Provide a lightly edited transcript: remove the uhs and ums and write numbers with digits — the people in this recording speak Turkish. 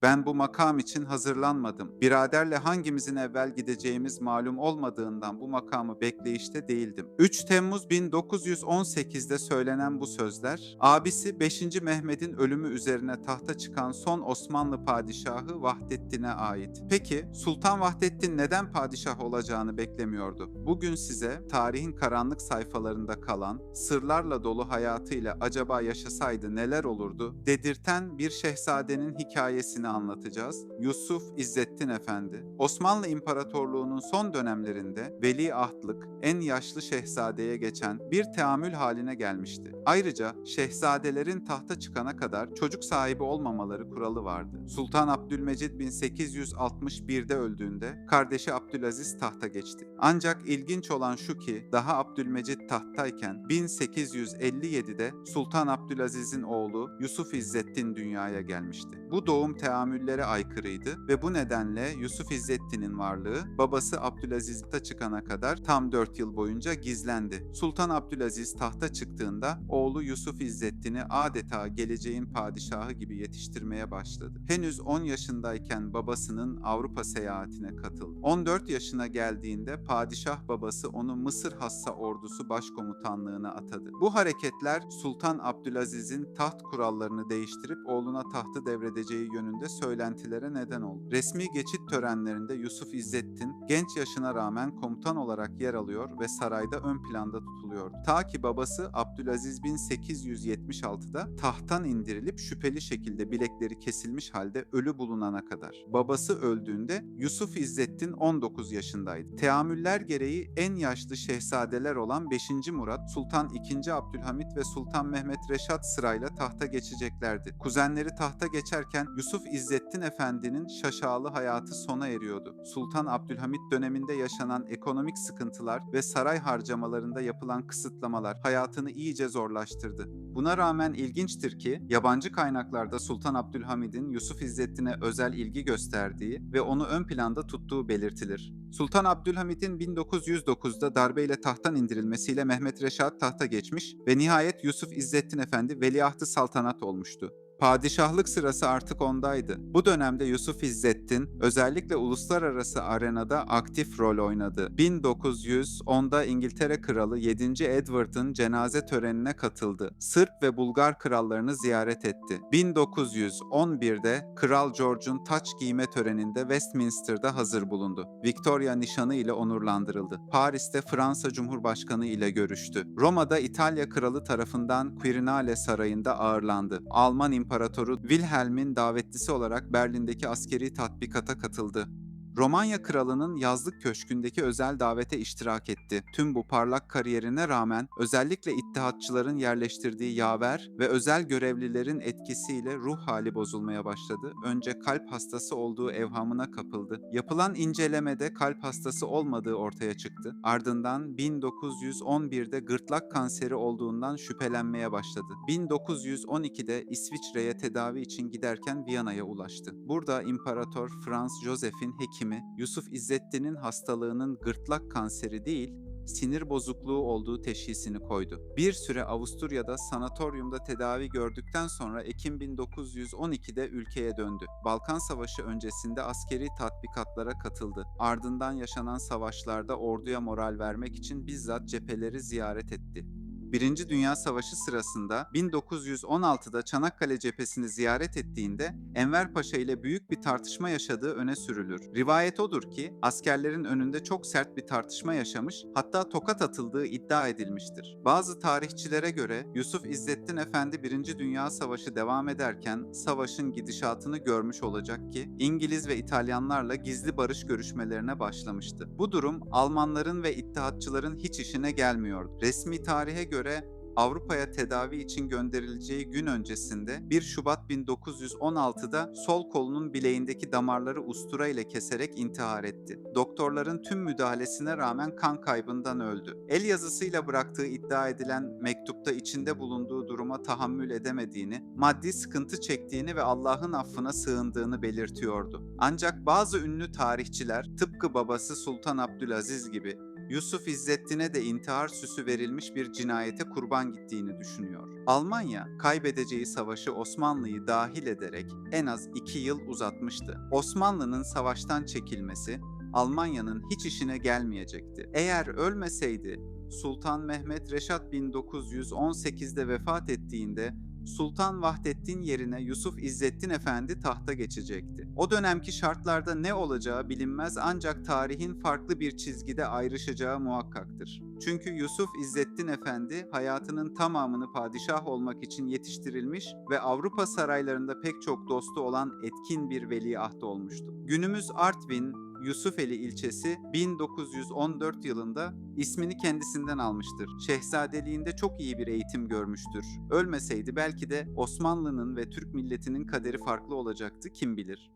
Ben bu makam için hazırlanmadım. Biraderle hangimizin evvel gideceğimiz malum olmadığından bu makamı bekleyişte değildim. 3 Temmuz 1918'de söylenen bu sözler, abisi 5. Mehmet'in ölümü üzerine tahta çıkan son Osmanlı padişahı Vahdettin'e ait. Peki Sultan Vahdettin neden padişah olacağını beklemiyordu? Bugün size tarihin karanlık sayfalarında kalan, sırlarla dolu hayatıyla acaba yaşasaydı neler olurdu dedirten bir şehzadenin hikayesini anlatacağız. Yusuf İzzettin Efendi. Osmanlı İmparatorluğu'nun son dönemlerinde veliahtlık en yaşlı şehzadeye geçen bir teamül haline gelmişti. Ayrıca şehzadelerin tahta çıkana kadar çocuk sahibi olmamaları kuralı vardı. Sultan Abdülmecid 1861'de öldüğünde kardeşi Abdülaziz tahta geçti. Ancak ilginç olan şu ki daha Abdülmecid tahttayken 1857'de Sultan Abdülaziz'in oğlu Yusuf İzzettin dünyaya gelmişti. Bu doğum teamüllere aykırıydı ve bu nedenle Yusuf İzzettin'in varlığı babası Abdülaziz tahta çıkana kadar tam 4 yıl boyunca gizlendi. Sultan Abdülaziz tahta çıktığında oğlu Yusuf İzzettin'i adeta geleceğin padişahı gibi yetiştirmeye başladı. Henüz 10 yaşındayken babasının Avrupa seyahatine katıldı. 14 yaşına geldiğinde padişah babası onu Mısır Hassa Ordusu Başkomutanlığına atadı. Bu hareketler Sultan Abdülaziz'in taht kurallarını değiştirip oğluna tahtı devredeceği yönünde söylentilere neden oldu. Resmi geçit törenlerinde Yusuf İzzettin genç yaşına rağmen komutan olarak yer alıyor ve sarayda ön planda tutuluyordu. Ta ki babası Abdülaziz 1876'da tahttan indirilip şüpheli şekilde bilekleri kesilmiş halde ölü bulunana kadar. Babası öldüğünde Yusuf İzzettin 19 yaşındaydı. Teamüller gereği en yaşlı şehzadeler olan 5. Murat, Sultan II. Abdülhamit ve Sultan Mehmet Reşat sırayla tahta geçeceklerdi. Kuzenleri tahta geçerken Yusuf İzzettin Efendi'nin şaşalı hayatı sona eriyordu. Sultan Abdülhamit döneminde yaşanan ekonomik sıkıntılar ve saray harcamalarında yapılan kısıtlamalar hayatını iyice zorlaştırdı. Buna rağmen ilginçtir ki yabancı kaynaklarda Sultan Abdülhamid'in Yusuf İzzettin'e özel ilgi gösterdiği ve onu ön planda tuttuğu belirtilir. Sultan Abdülhamid'in 1909'da darbeyle tahttan indirilmesiyle Mehmet Reşat tahta geçmiş ve nihayet Yusuf İzzettin Efendi veliahtı saltanat olmuştu. Padişahlık sırası artık ondaydı. Bu dönemde Yusuf İzzettin özellikle uluslararası arenada aktif rol oynadı. 1910'da İngiltere Kralı 7. Edward'ın cenaze törenine katıldı. Sırp ve Bulgar krallarını ziyaret etti. 1911'de Kral George'un taç giyme töreninde Westminster'da hazır bulundu. Victoria nişanı ile onurlandırıldı. Paris'te Fransa Cumhurbaşkanı ile görüştü. Roma'da İtalya Kralı tarafından Quirinale Sarayı'nda ağırlandı. Alman İmparatoru Wilhelm'in davetlisi olarak Berlin'deki askeri tatbikata katıldı. Romanya Kralı'nın yazlık köşkündeki özel davete iştirak etti. Tüm bu parlak kariyerine rağmen özellikle İttihatçıların yerleştirdiği yaver ve özel görevlilerin etkisiyle ruh hali bozulmaya başladı. Önce kalp hastası olduğu evhamına kapıldı. Yapılan incelemede kalp hastası olmadığı ortaya çıktı. Ardından 1911'de gırtlak kanseri olduğundan şüphelenmeye başladı. 1912'de İsviçre'ye tedavi için giderken Viyana'ya ulaştı. Burada İmparator Franz Joseph'in hekimi Yusuf İzzettin'in hastalığının gırtlak kanseri değil, sinir bozukluğu olduğu teşhisini koydu. Bir süre Avusturya'da sanatoryumda tedavi gördükten sonra Ekim 1912'de ülkeye döndü. Balkan Savaşı öncesinde askeri tatbikatlara katıldı. Ardından yaşanan savaşlarda orduya moral vermek için bizzat cepheleri ziyaret etti. Birinci Dünya Savaşı sırasında 1916'da Çanakkale cephesini ziyaret ettiğinde Enver Paşa ile büyük bir tartışma yaşadığı öne sürülür. Rivayet odur ki askerlerin önünde çok sert bir tartışma yaşamış, hatta tokat atıldığı iddia edilmiştir. Bazı tarihçilere göre Yusuf İzzettin Efendi 1. Dünya Savaşı devam ederken savaşın gidişatını görmüş olacak ki İngiliz ve İtalyanlarla gizli barış görüşmelerine başlamıştı. Bu durum Almanların ve İttihatçıların hiç işine gelmiyordu. Resmi tarihe göre Avrupa'ya tedavi için gönderileceği gün öncesinde 1 Şubat 1916'da sol kolunun bileğindeki damarları ustura ile keserek intihar etti. Doktorların tüm müdahalesine rağmen kan kaybından öldü. El yazısıyla bıraktığı iddia edilen mektupta içinde bulunduğu duruma tahammül edemediğini, maddi sıkıntı çektiğini ve Allah'ın affına sığındığını belirtiyordu. Ancak bazı ünlü tarihçiler tıpkı babası Sultan Abdülaziz gibi Yusuf İzzettin'e de intihar süsü verilmiş bir cinayete kurban gittiğini düşünüyor. Almanya, kaybedeceği savaşı Osmanlı'yı dahil ederek en az 2 yıl uzatmıştı. Osmanlı'nın savaştan çekilmesi, Almanya'nın hiç işine gelmeyecekti. Eğer ölmeseydi, Sultan Mehmet Reşat 1918'de vefat ettiğinde Sultan Vahdettin yerine Yusuf İzzettin Efendi tahta geçecekti. O dönemki şartlarda ne olacağı bilinmez ancak tarihin farklı bir çizgide ayrışacağı muhakkaktır. Çünkü Yusuf İzzettin Efendi hayatının tamamını padişah olmak için yetiştirilmiş ve Avrupa saraylarında pek çok dostu olan etkin bir veliaht olmuştu. Günümüz Artvin, Yusufeli ilçesi 1914 yılında ismini kendisinden almıştır. Şehzadeliğinde çok iyi bir eğitim görmüştür. Ölmeseydi belki de Osmanlı'nın ve Türk milletinin kaderi farklı olacaktı, kim bilir.